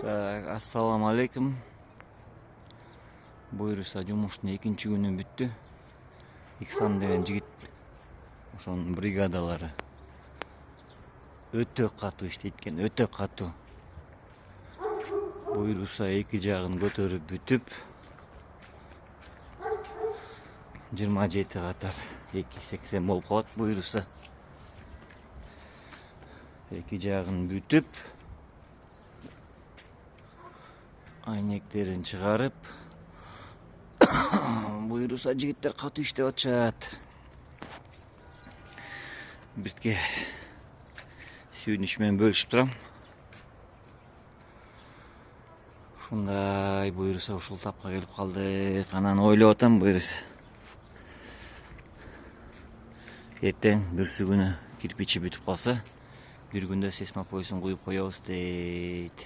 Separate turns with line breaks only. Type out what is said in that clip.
Так, ассаламу алейкум. Буйруса жумуштун экинчи күнү бүттү. Иксан деген жигит ошонун бригадалары өтө катуу иштейт экен, өтө катуу. Буйруса эки жагын көтөрүп бүтүп 27 катар 280 болуп калат буйруса. Эки жагын бүтүп айнектерин чыгарып буйруса жигиттер катуу иштеп атышат. Биртке сүйүнүш менен бөлүшүп турам. Ушундай буйруса ушул тапка келип калдык. Анан ойлоп атам буйруса. Эртең бүрсү күнү кирпичи бүтүп калса, бир күндө сесмопоясын куюп коебуз дейт.